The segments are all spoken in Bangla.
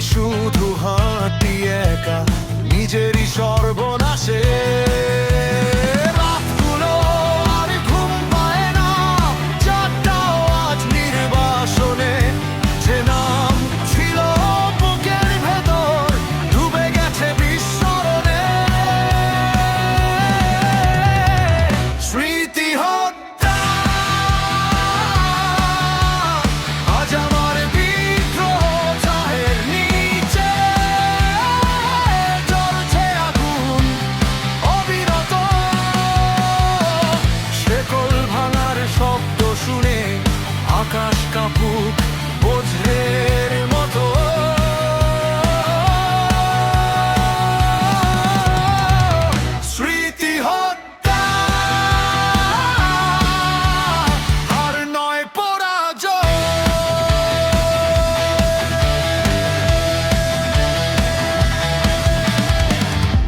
শুধু হাঁটি একা নিজেরই সর্বনাশে। রাতগুলো আর ঘুম পায় না, চারটাও আজ নির্বাসনে। যে নাম ছিল বুকের ভেতর ডুবে গেছে বিস্মরণে। স্মৃতি হত্যা আজ আমার বিদ্রোহ চাহের নিচে জ্বলছে আগুন অবিরত। শেকল ভাঙার শব্দ শুনে আকাশ কাঁপুক বজ্রের মতো। স্মৃতি হত্যা আর নয় পরাজয়।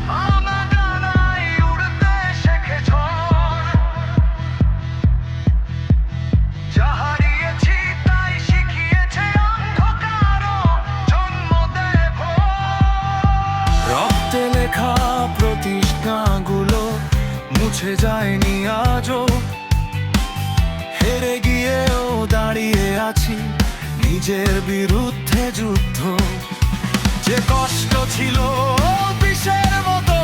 ভাঙা ডানায় উড়তে শেখে ঝড়, যা হারিয়েছি তাই শিখিয়েছে অন্ধকারও জন্ম দেয় ভয়। রক্তে লেখা প্রতিজ্ঞাগুলো মুছে যায়নি আজও। হেরে গিয়েও দাঁড়িয়ে আছি নিজের বিরুদ্ধে যুদ্ধ। যে কষ্ট ছিল বিষের মতো